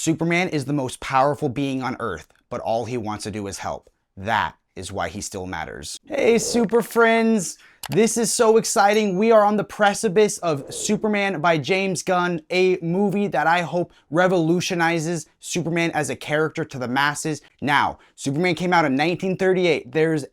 Superman is the most powerful being on Earth, but all he wants to do is help. That is why he still matters. Hey, super friends. This is so exciting. We are on the precipice of Superman by James Gunn, a movie that I hope revolutionizes Superman as a character to the masses. Now, Superman came out in 1938. There's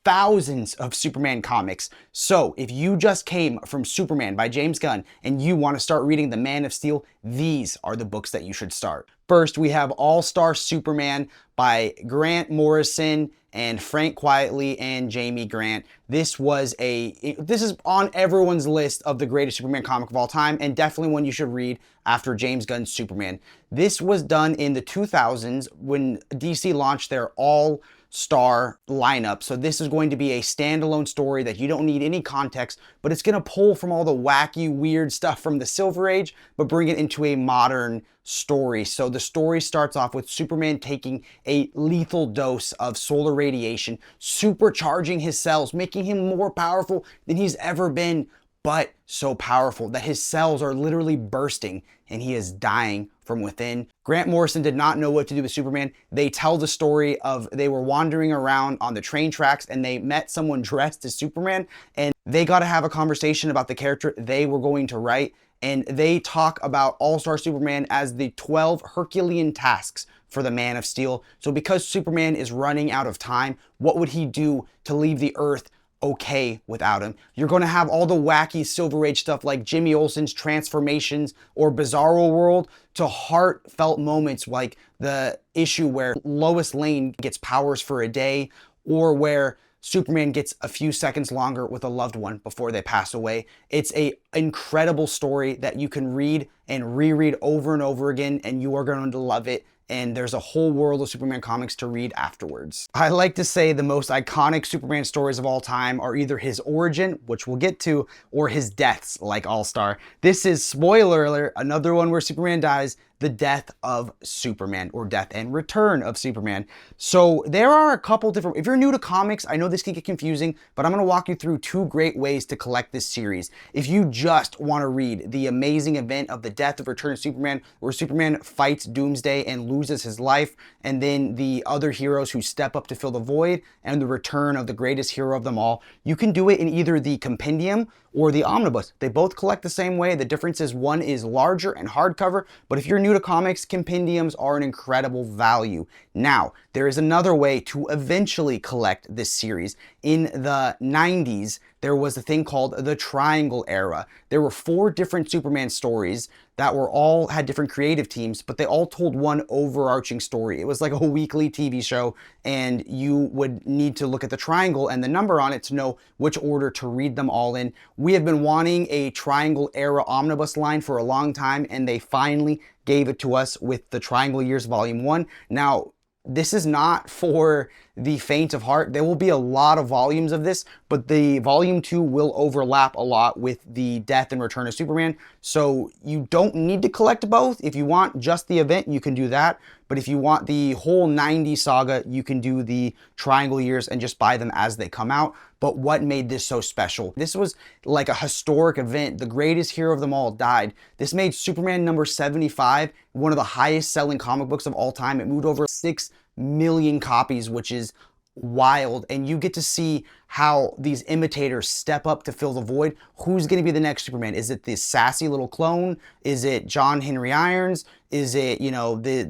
thousands of Superman comics. So if you just came from Superman by James Gunn and you want to start reading The Man of Steel, these are the books that you should start. First, we have All-Star Superman by Grant Morrison and Frank Quitely and Jamie Grant. This is on everyone's list of the greatest Superman comic of all time, and definitely one you should read after James Gunn's Superman. This was done in the 2000s when DC launched their all-star lineup. So this is going to be a standalone story that you don't need any context, but it's going to pull from all the wacky, weird stuff from the Silver Age, but bring it into a modern story. So the story starts off with Superman taking a lethal dose of solar radiation, supercharging his cells, making him more powerful than he's ever been, but so powerful that his cells are literally bursting and he is dying from within. Grant Morrison did not know what to do with Superman. They tell the story of they were wandering around on the train tracks and they met someone dressed as Superman, and they got to have a conversation about the character they were going to write. And they talk about All-Star Superman as the 12 Herculean tasks for the Man of Steel. So because Superman is running out of time, what would he do to leave the Earth okay without him? You're going to have all the wacky Silver Age stuff like Jimmy Olsen's transformations or Bizarro World, to heartfelt moments like the issue where Lois Lane gets powers for a day, or where Superman gets a few seconds longer with a loved one before they pass away. It's an incredible story that you can read and reread over and over again, and you are going to love it. And there's a whole world of Superman comics to read afterwards. I like to say the most iconic Superman stories of all time are either his origin, which we'll get to, or his deaths, like All-Star. This is, spoiler alert, another one where Superman dies, the death of Superman, or death and return of Superman. So there are a couple different, if you're new to comics, I know this can get confusing, but I'm gonna walk you through two great ways to collect this series. If you just wanna read the amazing event of the death of Return of Superman, where Superman fights Doomsday and loses his life, and then the other heroes who step up to fill the void, and the return of the greatest hero of them all, you can do it in either the compendium or the omnibus. They both collect the same way. The difference is one is larger and hardcover, but if you're new to comics, compendiums are an incredible value. Now, there is another way to eventually collect this series. In the 90s, there was a thing called the Triangle Era. There were 4 different Superman stories that were all had different creative teams, but they all told one overarching story. It was like a weekly TV show, and you would need to look at the triangle and the number on it to know which order to read them all in. We have been wanting a Triangle Era omnibus line for a long time, and they finally gave it to us with the Triangle Years Volume 1. Now, this is not for the faint of heart. There will be a lot of volumes of this, but the volume 2 will overlap a lot with the death and return of Superman. So you don't need to collect both. If you want just the event, you can do that. But if you want the whole 90 saga, you can do the Triangle Years and just buy them as they come out. But what made this so special? This was like a historic event. The greatest hero of them all died. This made Superman number 75 one of the highest selling comic books of all time. It moved over 6 million copies, which is wild. And you get to see how these imitators step up to fill the void. Who's going to be the next Superman? Is it this sassy little clone? Is it John Henry Irons? Is it,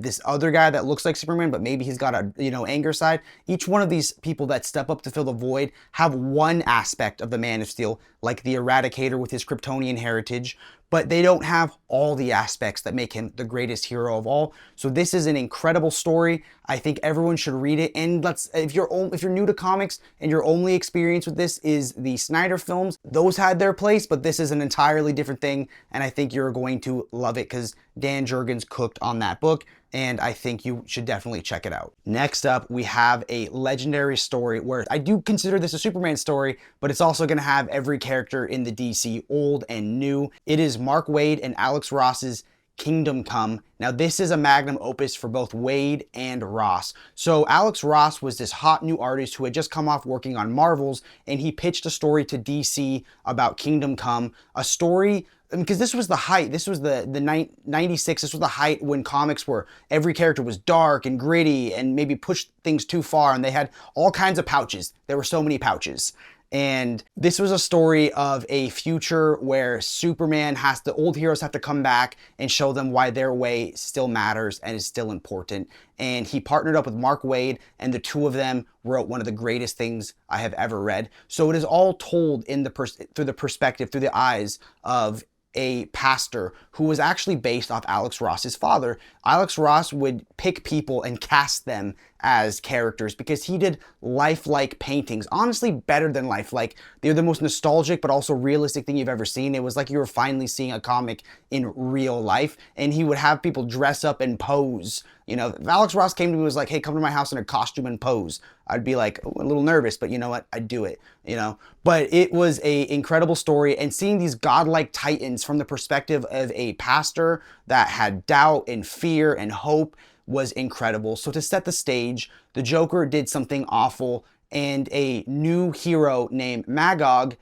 this other guy that looks like Superman, but maybe he's got a, anger side? Each one of these people that step up to fill the void have one aspect of the Man of Steel, like the Eradicator with his Kryptonian heritage, but they don't have all the aspects that make him the greatest hero of all. So this is an incredible story. I think everyone should read it. And if you're new to comics and your only experience with this is the Snyder films, those had their place, but this is an entirely different thing. And I think you're going to love it because Dan Jurgens cooked on that book, and I think you should definitely check it out. Next up, we have a legendary story where I do consider this a Superman story, but it's also going to have every character in the DC, old and new. It is Mark Waid and Alex Ross's Kingdom Come. Now, this is a magnum opus for both Waid and Ross. So Alex Ross was this hot new artist who had just come off working on Marvels, and he pitched a story to DC about Kingdom Come, a story because this was the height. This was the 96. This was the height when comics were, every character was dark and gritty and maybe pushed things too far, and they had all kinds of pouches. There were so many pouches. And this was a story of a future where Superman the old heroes have to come back and show them why their way still matters and is still important. And he partnered up with Mark Waid, and the two of them wrote one of the greatest things I have ever read. So it is all told in through the perspective, through the eyes of a pastor who was actually based off Alex Ross's father. Alex Ross would pick people and cast them as characters because he did lifelike paintings, honestly better than lifelike. They're the most nostalgic but also realistic thing you've ever seen. It was like you were finally seeing a comic in real life, and he would have people dress up and pose. You know, if Alex Ross came to me and was like, hey, come to my house in a costume and pose, I'd be like a little nervous, but you know what? I'd do it, you know? But it was a incredible story, and seeing these godlike titans from the perspective of a pastor that had doubt and fear and hope was incredible. So to set the stage, the Joker did something awful, and a new hero named Magog,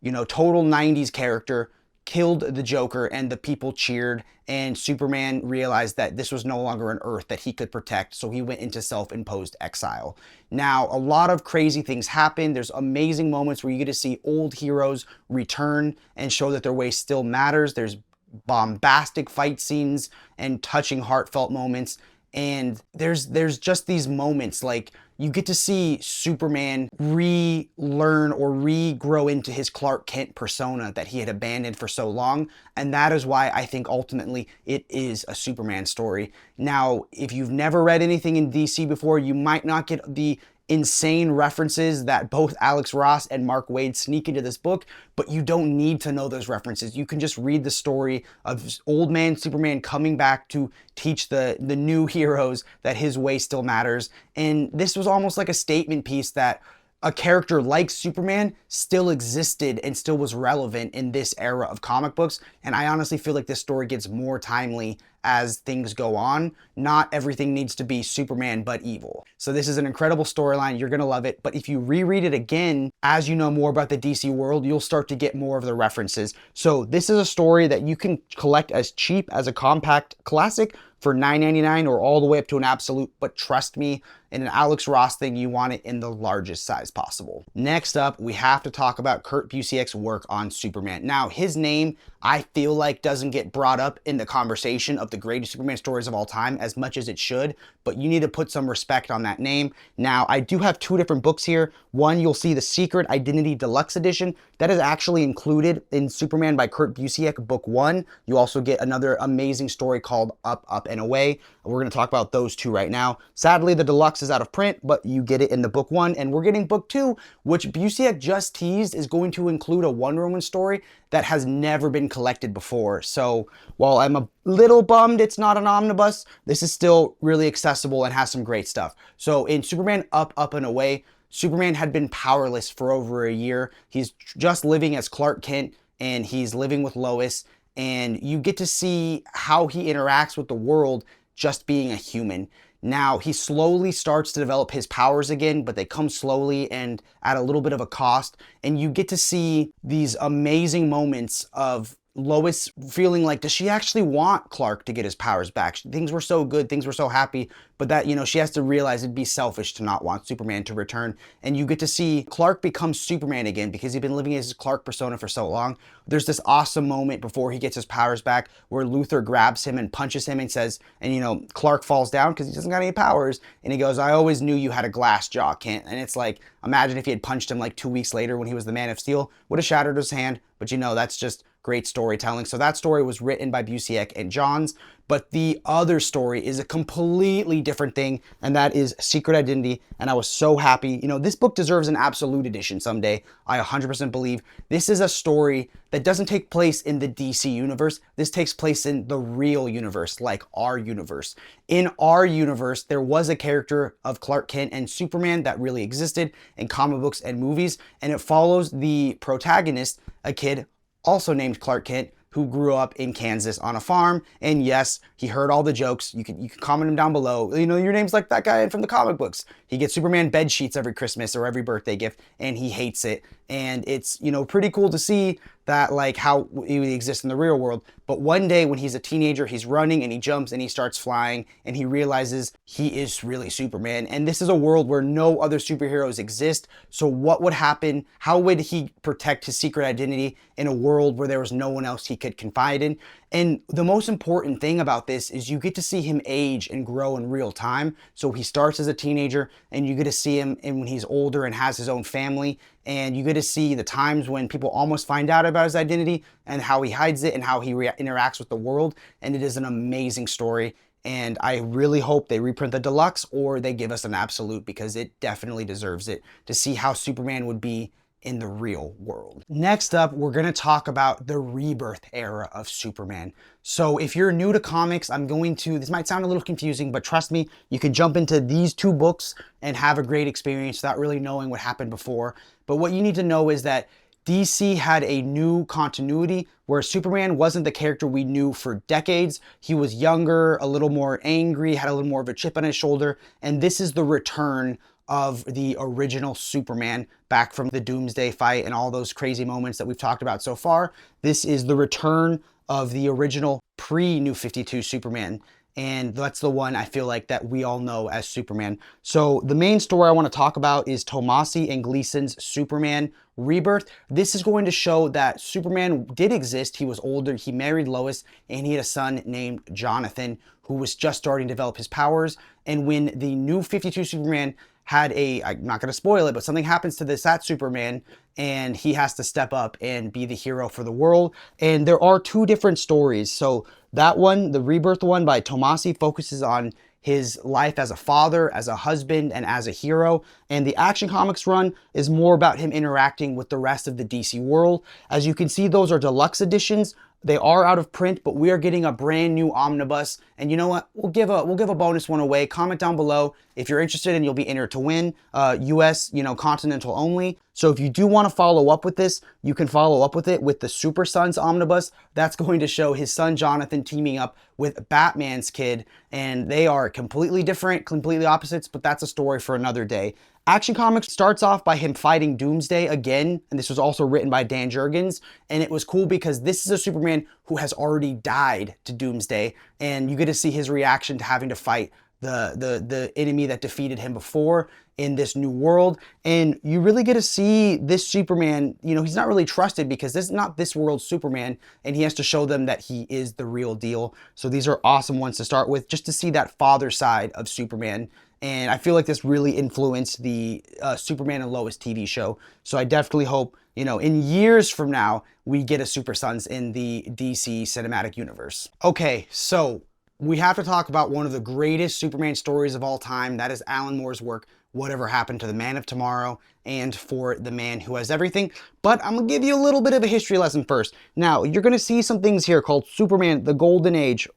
you know, total 90s character, killed the Joker, and the people cheered, and Superman realized that this was no longer an Earth that he could protect, so he went into self-imposed exile. Now, a lot of crazy things happen. There's amazing moments where you get to see old heroes return and show that their way still matters. There's bombastic fight scenes and touching, heartfelt moments. And there's just these moments, like you get to see Superman relearn or regrow into his Clark Kent persona that he had abandoned for so long. And that is why I think ultimately it is a Superman story. Now, if you've never read anything in DC before, you might not get the insane references that both Alex Ross and Mark Waid sneak into this book, but you don't need to know those references. You can just read the story of old man Superman coming back to teach the new heroes that his way still matters. And this was almost like a statement piece that a character like Superman still existed and still was relevant in this era of comic books. And I honestly feel like this story gets more timely as things go on. Not everything needs to be Superman but evil. So this is an incredible storyline. You're gonna love it. But if you reread it again, as you know more about the DC world, you'll start to get more of the references. So this is a story that you can collect as cheap as a compact classic for $9.99 or all the way up to an absolute, but trust me, in an Alex Ross thing, you want it in the largest size possible. Next up, we have to talk about Kurt Busiek's work on Superman. Now, his name, I feel like, doesn't get brought up in the conversation of the greatest Superman stories of all time as much as it should, but you need to put some respect on that name. Now, I do have two different books here. One, you'll see the Secret Identity Deluxe Edition. That is actually included in Superman by Kurt Busiek, book 1. You also get another amazing story called Up, Up, and Away. We're going to talk about those two right now. Sadly, the deluxe is out of print, but you get it in the book 1, and we're getting book 2, which Busiek just teased is going to include a Wonder Woman story that has never been collected before. So while I'm a little bummed it's not an omnibus, this is still really accessible and has some great stuff. So in Superman Up, Up, and Away, Superman had been powerless for over a year. He's just living as Clark Kent, and he's living with Lois, and you get to see how he interacts with the world just being a human. Now, he slowly starts to develop his powers again, but they come slowly and at a little bit of a cost. And you get to see these amazing moments of Lois feeling like, does she actually want Clark to get his powers back? Things were so good, things were so happy, but that, you know, she has to realize it'd be selfish to not want Superman to return. And you get to see Clark become Superman again because he's been living as his Clark persona for so long. There's this awesome moment before he gets his powers back where Luthor grabs him and punches him and says, and you know, Clark falls down because he doesn't got any powers. And he goes, I always knew you had a glass jaw, Kent. And it's like, imagine if he had punched him like 2 weeks later when he was the Man of Steel, would have shattered his hand. But you know, that's just great storytelling. So that story was written by Busiek and Johns, but the other story is a completely different thing, and that is Secret Identity. And I was so happy. You know, this book deserves an absolute edition someday. I 100% believe this is a story that doesn't take place in the DC universe. This takes place in the real universe, like our universe. In our universe, there was a character of Clark Kent and Superman that really existed in comic books and movies, and it follows the protagonist, a kid also named Clark Kent, who grew up in Kansas on a farm. And yes, he heard all the jokes. You can comment him down below. You know, your name's like that guy from the comic books. He gets Superman bed sheets every Christmas or every birthday gift, and he hates it. And it's, you know, pretty cool to see that like how he exists in the real world. But one day when he's a teenager, he's running and he jumps and he starts flying and he realizes he is really Superman. And this is a world where no other superheroes exist. So what would happen? How would he protect his secret identity in a world where there was no one else he could confide in? And the most important thing about this is you get to see him age and grow in real time. So he starts as a teenager and you get to see him when he's older and has his own family. And you get to see the times when people almost find out about his identity and how he hides it and how he interacts with the world. And it is an amazing story. And I really hope they reprint the deluxe or they give us an absolute, because it definitely deserves it, to see how Superman would be in the real world. Next up, we're gonna talk about the Rebirth era of Superman. So if you're new to comics, this might sound a little confusing, but trust me, you can jump into these two books and have a great experience without really knowing what happened before. But what you need to know is that DC had a new continuity where Superman wasn't the character we knew for decades. He was younger, a little more angry, had a little more of a chip on his shoulder, and this is the return of the original Superman back from the Doomsday fight and all those crazy moments that we've talked about so far. This is the return of the original pre-New 52 Superman. And that's the one I feel like that we all know as Superman. So the main story I want to talk about is Tomasi and Gleason's Superman Rebirth. This is going to show that Superman did exist. He was older, he married Lois, and he had a son named Jonathan who was just starting to develop his powers. And when the New 52 Superman had I'm not going to spoil it, but something happens to that Superman and he has to step up and be the hero for the world. And there are two different stories. So that one, the Rebirth one by Tomasi, focuses on his life as a father, as a husband, and as a hero. And the Action Comics run is more about him interacting with the rest of the DC world. As you can see, those are deluxe editions. They are out of print, but we are getting a brand new omnibus. And you know what? We'll give a bonus one away. Comment down below if you're interested, and you'll be entered to win. US, continental only. So if you do want to follow up with this, you can follow up with it with the Super Sons omnibus. That's going to show his son Jonathan teaming up with Batman's kid, and they are completely different, completely opposites, but that's a story for another day. Action Comics starts off by him fighting Doomsday again, and this was also written by Dan Jurgens, and it was cool because this is a Superman who has already died to Doomsday, and you get to see his reaction to having to fight the enemy that defeated him before in this new world. And you really get to see this Superman, he's not really trusted because this is not this world's Superman, and he has to show them that he is the real deal. So these are awesome ones to start with, just to see that father side of Superman. And I feel like this really influenced the Superman and Lois TV show. So I definitely hope, in years from now, we get a Super Sons in the DC cinematic universe. Okay, so we have to talk about one of the greatest Superman stories of all time. That is Alan Moore's work, Whatever Happened to the Man of Tomorrow, and For the Man Who Has Everything. But I'm going to give you a little bit of a history lesson first. Now, you're going to see some things here called Superman, the Golden Age.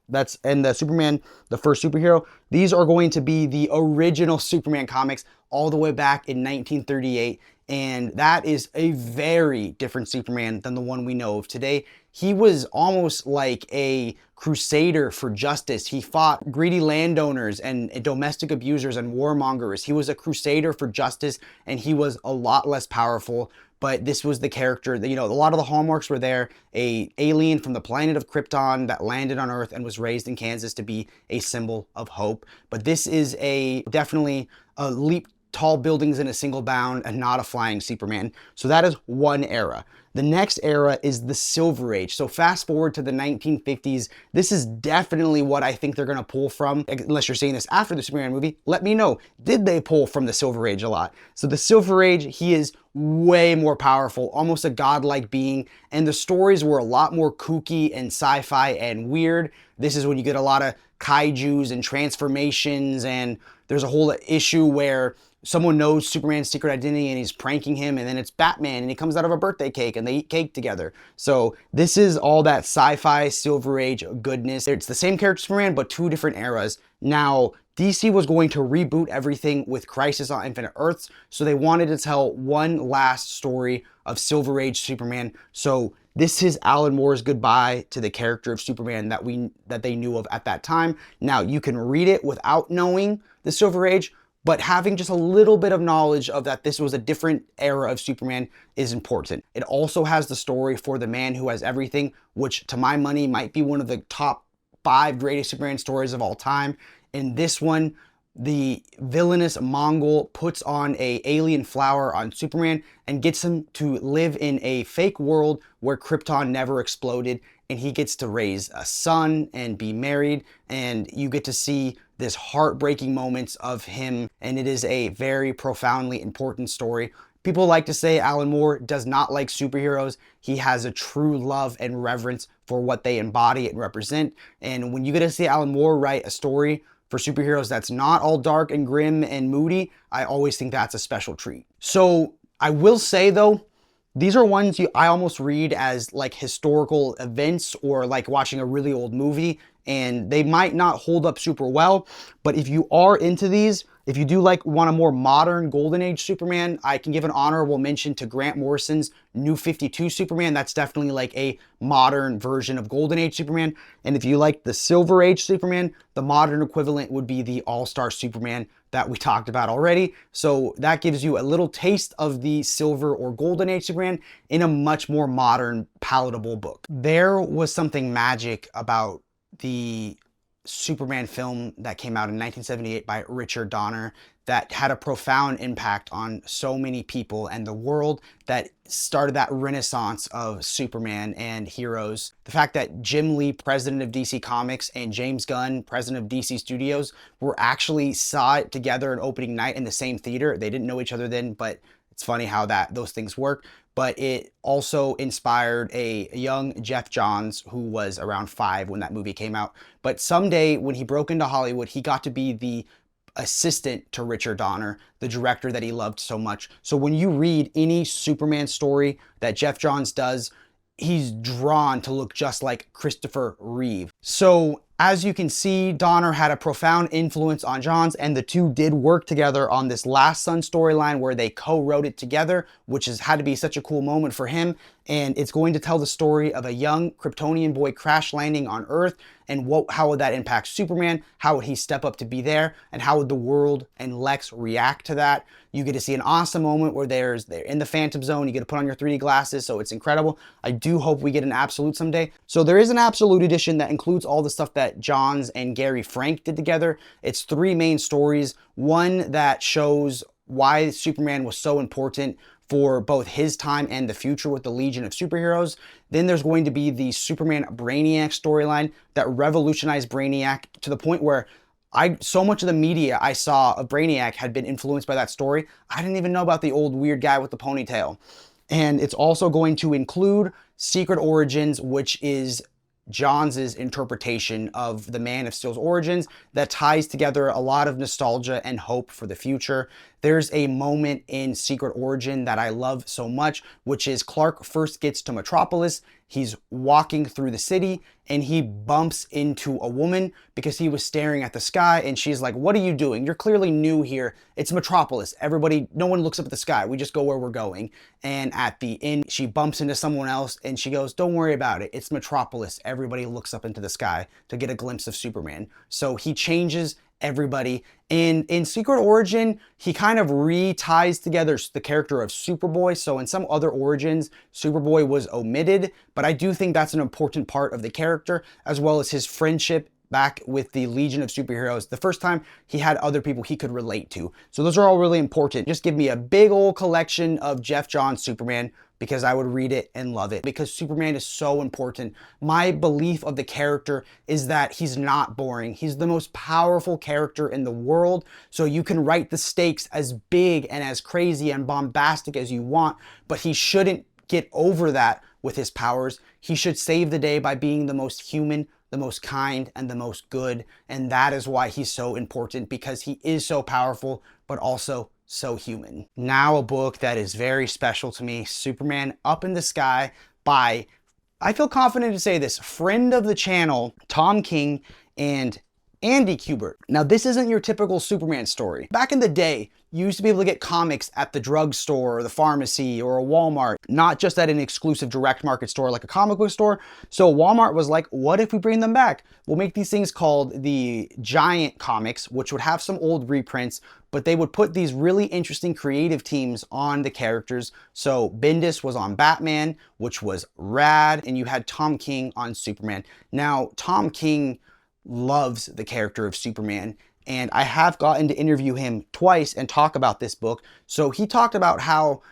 And the Superman, the first superhero. These are going to be the original Superman comics all the way back in 1938. And that is a very different Superman than the one we know of today. He was almost like a crusader for justice. He fought greedy landowners and domestic abusers and warmongers. He was a crusader for justice, and he was a lot less powerful. But this was the character that, a lot of the hallmarks were there. A alien from the planet of Krypton that landed on Earth and was raised in Kansas to be a symbol of hope. But this is definitely a leap tall buildings in a single bound and not a flying Superman. So that is one era. The next era is the Silver Age. So fast forward to the 1950s. This is definitely what I think they're going to pull from. Unless you're seeing this after the Superman movie, let me know. Did they pull from the Silver Age a lot? So the Silver Age, he is way more powerful, almost a godlike being. And the stories were a lot more kooky and sci-fi and weird. This is when you get a lot of kaijus and transformations, and there's a whole issue where someone knows Superman's secret identity and he's pranking him, and then it's Batman and he comes out of a birthday cake and they eat cake together. So this is all that sci-fi Silver Age goodness. It's the same character Superman, but two different eras. Now, DC was going to reboot everything with Crisis on Infinite Earths, so they wanted to tell one last story of Silver Age Superman. So this is Alan Moore's goodbye to the character of Superman that they knew of at that time. Now, you can read it without knowing the Silver Age, but having just a little bit of knowledge of that this was a different era of Superman is important. It also has the story for the man who has everything, which to my money might be one of the top 5 greatest Superman stories of all time. In this one, the villainous Mongol puts on a alien flower on Superman and gets him to live in a fake world where Krypton never exploded, and he gets to raise a son and be married, and you get to see this heartbreaking moments of him, and it is a very profoundly important story. People like to say Alan Moore does not like superheroes. He has a true love and reverence for what they embody and represent, and when you get to see Alan Moore write a story for superheroes that's not all dark and grim and moody, I always think that's a special treat. So I will say though, these are ones I almost read as like historical events or like watching a really old movie, and they might not hold up super well, but if you are into these, if you do want a more modern Golden Age Superman, I can give an honorable mention to Grant Morrison's New 52 Superman. That's definitely like a modern version of Golden Age Superman. And if you like the Silver Age Superman, the modern equivalent would be the All-Star Superman that we talked about already. So that gives you a little taste of the Silver or Golden Age Superman in a much more modern, palatable book. There was something magic about the Superman film that came out in 1978 by Richard Donner that had a profound impact on so many people and the world, that started that renaissance of Superman and heroes. The fact that Jim Lee, president of DC Comics, and James Gunn, president of DC Studios, were actually saw it together on opening night in the same theater. They didn't know each other then, but it's funny how those things work. But it also inspired a young Geoff Johns, who was around 5 when that movie came out. But someday when he broke into Hollywood, he got to be the assistant to Richard Donner, the director that he loved so much. So when you read any Superman story that Geoff Johns does, he's drawn to look just like Christopher Reeve. So as you can see, Donner had a profound influence on Johns, and the two did work together on this Last Son storyline where they co-wrote it together, which has had to be such a cool moment for him. And it's going to tell the story of a young Kryptonian boy crash landing on Earth, and how would that impact Superman? How would he step up to be there? And how would the world and Lex react to that? You get to see an awesome moment where they're in the Phantom Zone. You get to put on your 3D glasses, so it's incredible. I do hope we get an Absolute someday. So there is an Absolute edition that includes all the stuff that Johns and Gary Frank did together. It's 3 main stories. One that shows why Superman was so important for both his time and the future with the Legion of Superheroes. Then there's going to be the Superman Brainiac storyline that revolutionized Brainiac to the point where so much of the media I saw of Brainiac had been influenced by that story. I didn't even know about the old weird guy with the ponytail. And it's also going to include Secret Origins, which is Johns' interpretation of the Man of Steel's origins that ties together a lot of nostalgia and hope for the future. There's a moment in Secret Origin that I love so much, which is Clark first gets to Metropolis. He's walking through the city and he bumps into a woman because he was staring at the sky, and she's like, "What are you doing? You're clearly new here. It's Metropolis. No one looks up at the sky. We just go where we're going." And at the end, she bumps into someone else and she goes, "Don't worry about it. It's Metropolis. Everybody looks up into the sky to get a glimpse of Superman." So he changes everybody. And in Secret Origin, he kind of re-ties together the character of Superboy. So in some other origins, Superboy was omitted, but I do think that's an important part of the character, as well as his friendship back with the Legion of Superheroes. The first time he had other people he could relate to. So those are all really important. Just give me a big old collection of Geoff Johns Superman, because I would read it and love it, because Superman is so important. My belief of the character is that he's not boring. He's the most powerful character in the world, so you can write the stakes as big and as crazy and bombastic as you want, but he shouldn't get over that with his powers. He should save the day by being the most human, the most kind, and the most good, and that is why he's so important, because he is so powerful, but also so human. Now a book that is very special to me, Superman Up in the Sky by, I feel confident to say this, friend of the channel, Tom King, and Andy Kubert. Now, this isn't your typical Superman story. Back in the day, you used to be able to get comics at the drugstore or the pharmacy or a Walmart, not just at an exclusive direct market store like a comic book store. So Walmart was like, what if we bring them back? We'll make these things called the Giant Comics, which would have some old reprints, but they would put these really interesting creative teams on the characters. So Bendis was on Batman, which was rad, and you had Tom King on Superman. Now, Tom King loves the character of Superman, and I have gotten to interview him twice and talk about this book. So he talked about how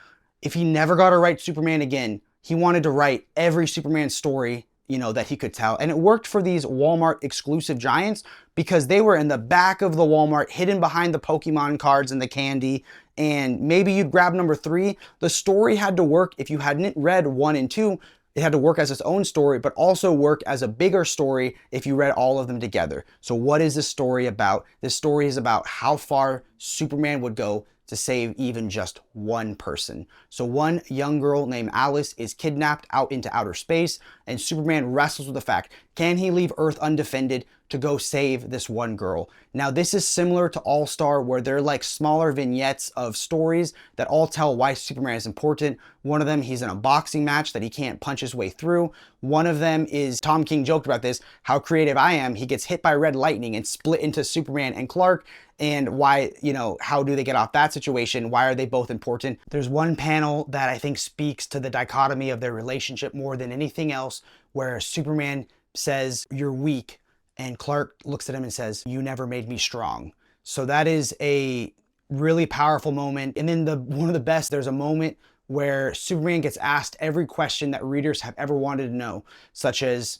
if he never got to write Superman again, he wanted to write every Superman story, you know, that he could tell. And it worked for these Walmart exclusive giants because they were in the back of the Walmart, hidden behind the Pokemon cards and the candy. And maybe you'd grab number 3. The story had to work. If you hadn't read 1 and 2, it had to work as its own story, but also work as a bigger story if you read all of them together. So what is this story about? This story is about how far Superman would go to save even just one person. So one young girl named Alice is kidnapped out into outer space, and Superman wrestles with the fact, can he leave Earth undefended to go save this one girl? Now, this is similar to All-Star, where they're like smaller vignettes of stories that all tell why Superman is important. One of them, he's in a boxing match that he can't punch his way through. One of them is, Tom King joked about this, how creative I am. He gets hit by red lightning and split into Superman and Clark. And why, you know, how do they get off that situation? Why are they both important? There's one panel that I think speaks to the dichotomy of their relationship more than anything else, where Superman says, "You're weak," and Clark looks at him and says, "You never made me strong." So that is a really powerful moment. And then one of the best, there's a moment where Superman gets asked every question that readers have ever wanted to know, such as,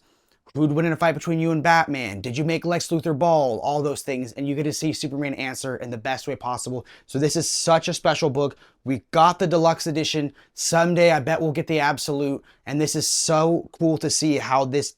who'd win in a fight between you and Batman? Did you make Lex Luthor bald? All those things. And you get to see Superman answer in the best way possible. So this is such a special book. We got the deluxe edition. Someday I bet we'll get the absolute. And this is so cool to see how this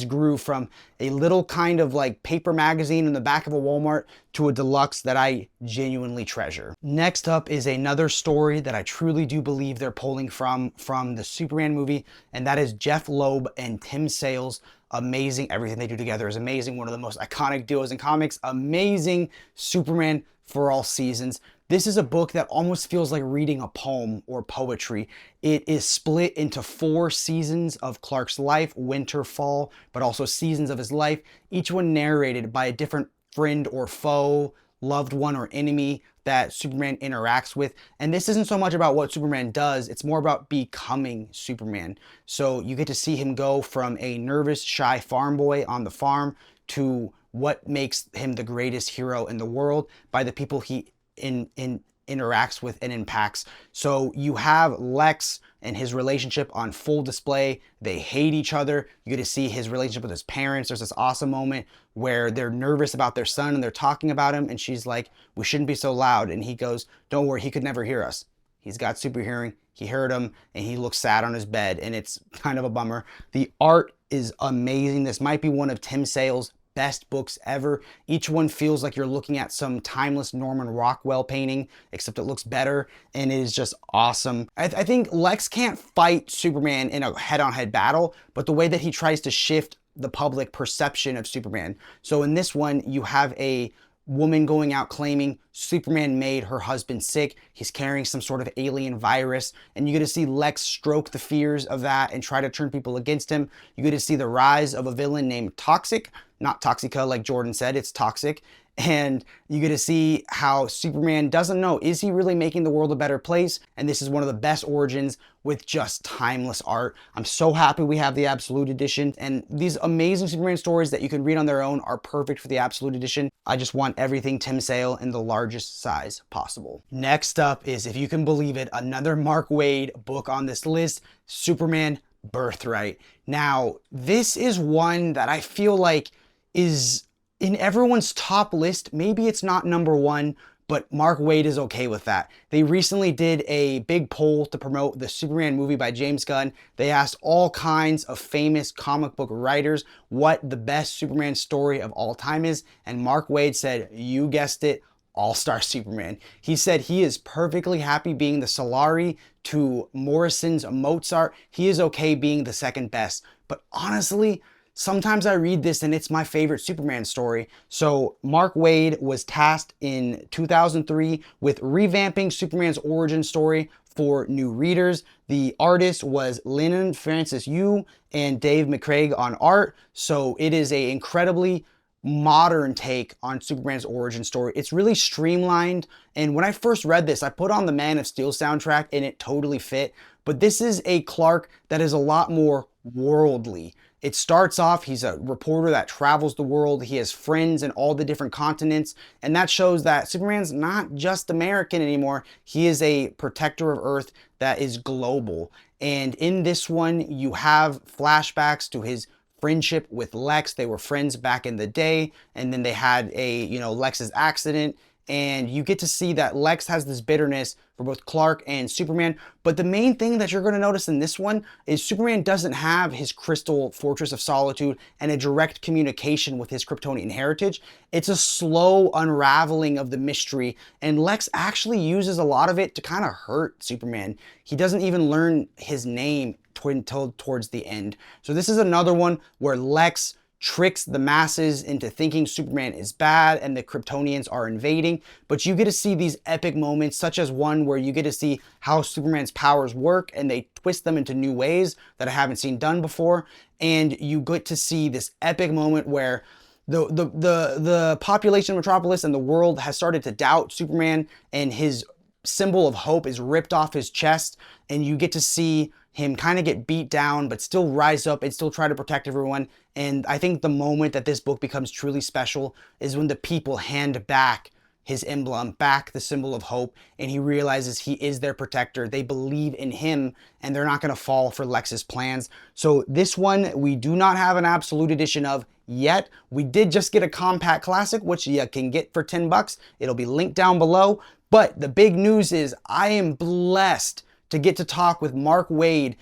grew from a little kind of like paper magazine in the back of a Walmart to a deluxe that I genuinely treasure. Next up is another story that I truly do believe they're pulling from the Superman movie, and that is Jeph Loeb and Tim Sale's amazing, everything they do together is amazing, one of the most iconic duos in comics, amazing Superman for All Seasons. This is a book that almost feels like reading a poem or poetry. It is split into 4 seasons of Clark's life, winter, fall, but also seasons of his life, each one narrated by a different friend or foe, loved one or enemy that Superman interacts with. And this isn't so much about what Superman does, it's more about becoming Superman. So you get to see him go from a nervous, shy farm boy on the farm to what makes him the greatest hero in the world by the people he interacts with and impacts. So you have Lex and his relationship on full display. They hate each other. You get to see his relationship with his parents. There's this awesome moment where they're nervous about their son and they're talking about him, and she's like, "We shouldn't be so loud." And he goes, "Don't worry, he could never hear us. He's got super hearing." He heard him and he looks sad on his bed, and it's kind of a bummer. The art is amazing. This might be one of Tim Sale's best books ever. Each one feels like you're looking at some timeless Norman Rockwell painting, except it looks better, and it is just awesome. I think Lex can't fight Superman in a head-on-head battle, but the way that he tries to shift the public perception of Superman. So in this one, you have a woman going out claiming Superman made her husband sick. He's carrying some sort of alien virus, and you get to see Lex stroke the fears of that and try to turn people against him. You get to see the rise of a villain named Toxic, not Toxica like Jordan said, it's Toxic. And you get to see how Superman doesn't know, is he really making the world a better place? And this is one of the best origins with just timeless art. I'm so happy we have the Absolute Edition, and these amazing Superman stories that you can read on their own are perfect for the Absolute Edition. I just want everything Tim Sale in the largest size possible. Next up is, if you can believe it, another Mark Waid book on this list, Superman Birthright. Now, this is one that I feel like is in everyone's top list. Maybe it's not number 1, but Mark Waid is okay with that. They recently did a big poll to promote the Superman movie by James Gunn. They asked all kinds of famous comic book writers what the best Superman story of all time is, and Mark Waid said, you guessed it, All-Star Superman. He said he is perfectly happy being the Solari to Morrison's Mozart. He is okay being the second best. But honestly, sometimes I read this and it's my favorite Superman story. So Mark Waid was tasked in 2003 with revamping Superman's origin story for new readers. The artist was Lynn Francis Yu and Dave McCraig on art. So it is a incredibly modern take on Superman's origin story. It's really streamlined, and when I first read this, I put on the Man of Steel soundtrack and it totally fit. But this is a Clark that is a lot more worldly. It starts off, he's a reporter that travels the world. He has friends in all the different continents, and that shows that Superman's not just American anymore. He is a protector of Earth that is global. And in this one, you have flashbacks to his friendship with Lex. They were friends back in the day, and then they had a, Lex's accident, and you get to see that Lex has this bitterness for both Clark and Superman. But the main thing that you're going to notice in this one is Superman doesn't have his crystal fortress of solitude and a direct communication with his Kryptonian heritage. It's a slow unraveling of the mystery, and Lex actually uses a lot of it to kind of hurt Superman. He doesn't even learn his name until towards the end. So this is another one where Lex tricks the masses into thinking Superman is bad and the Kryptonians are invading, but you get to see these epic moments, such as one where you get to see how Superman's powers work and they twist them into new ways that I haven't seen done before. And you get to see this epic moment where the population of Metropolis and the world has started to doubt Superman, and his symbol of hope is ripped off his chest, and you get to see him kind of get beat down but still rise up and still try to protect everyone. And I think the moment that this book becomes truly special is when the people hand back his emblem, back the symbol of hope, and he realizes he is their protector. They believe in him, and they're not going to fall for Lex's plans. So this one we do not have an absolute edition of yet. We did just get a compact classic, which you can get for $10. It'll be linked down below. But the big news is I am blessed to get to talk with Mark Waid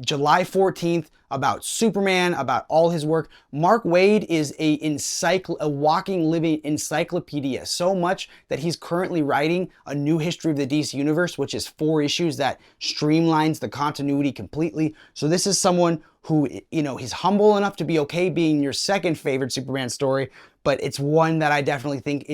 July 14th about Superman, about all his work. Mark Waid is a walking, living encyclopedia, so much that he's currently writing a new history of the DC Universe, which is 4 issues that streamlines the continuity completely. So this is someone who, he's humble enough to be okay being your second favorite Superman story, but it's one that I definitely think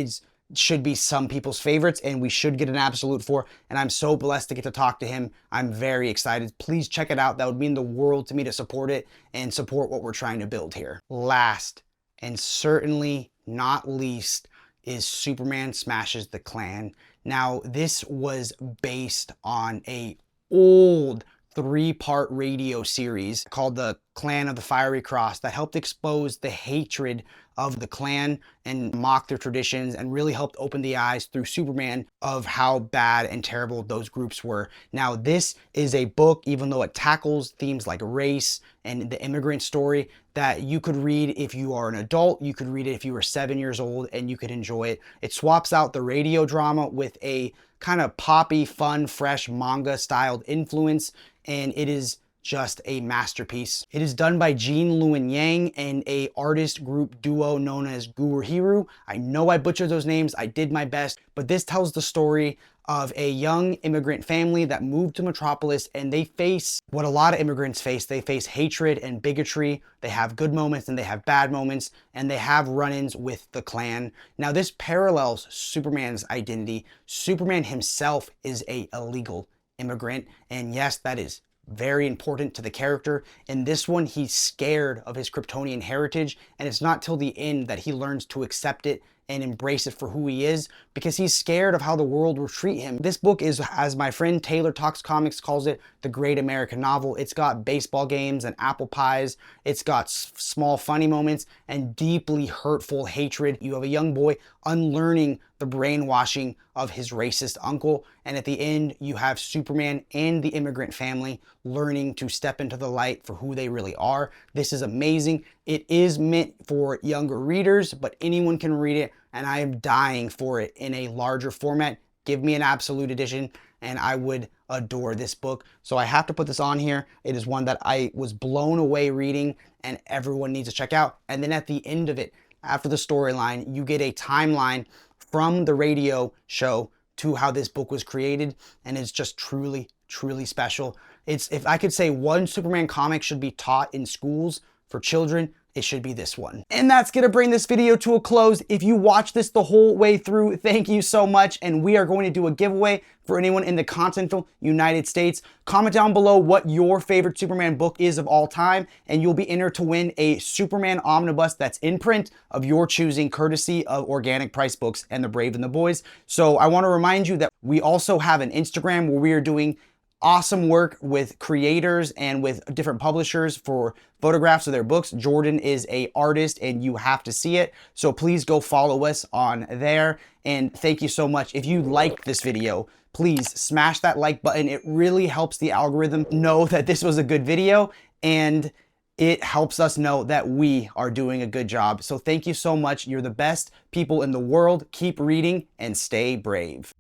should be some people's favorites, and we should get an absolute for, and I'm so blessed to get to talk to him. I'm very excited. Please check it out. That would mean the world to me to support it and support what we're trying to build here. Last, and certainly not least, is Superman Smashes the Klan. Now, this was based on a old 3-part radio series called the Klan of the Fiery Cross that helped expose the hatred of the Klan and mock their traditions, and really helped open the eyes through Superman of how bad and terrible those groups were. Now, this is a book, even though it tackles themes like race and the immigrant story, that you could read if you are an adult, you could read it if you were 7 years old, and you could enjoy it. It swaps out the radio drama with a kind of poppy, fun, fresh manga-styled influence, and it is just a masterpiece. It is done by Jean Lewin Yang and a artist group duo known as Guru. I know I butchered those names, I did my best, but this tells the story of a young immigrant family that moved to Metropolis, and they face what a lot of immigrants face. They face hatred and bigotry. They have good moments and they have bad moments, and they have run-ins with the Klan. Now, this parallels Superman's identity. Superman himself is an illegal immigrant, and yes, that is very important to the character. In this one, he's scared of his Kryptonian heritage, and it's not till the end that he learns to accept it and embrace it for who he is, because he's scared of how the world will treat him. This book is, as my friend Taylor Talks Comics calls it, the great American novel. It's got baseball games and apple pies. It's got small funny moments and deeply hurtful hatred. You have a young boy unlearning the brainwashing of his racist uncle, and at the end you have Superman and the immigrant family learning to step into the light for who they really are. This is amazing. It is meant for younger readers, but anyone can read it, and I am dying for it in a larger format. Give me an absolute edition and I would adore this book. So I have to put this on here. It is one that I was blown away reading and everyone needs to check out. And then at the end of it, after the storyline, you get a timeline from the radio show to how this book was created, and it's just truly, truly special. If I could say one Superman comic should be taught in schools for children, it should be this one. And that's gonna bring this video to a close. If you watched this the whole way through, thank you so much. And we are going to do a giveaway for anyone in the continental United States. Comment down below what your favorite Superman book is of all time, and you'll be entered to win a Superman Omnibus that's in print of your choosing, courtesy of Organic Price Books and The Brave and the Boys. So I wanna remind you that we also have an Instagram where we are doing awesome work with creators and with different publishers for photographs of their books. Jordan is an artist and you have to see it. So please go follow us on there. And thank you so much. If you liked this video, please smash that like button. It really helps the algorithm know that this was a good video, and it helps us know that we are doing a good job. So thank you so much. You're the best people in the world. Keep reading and stay brave.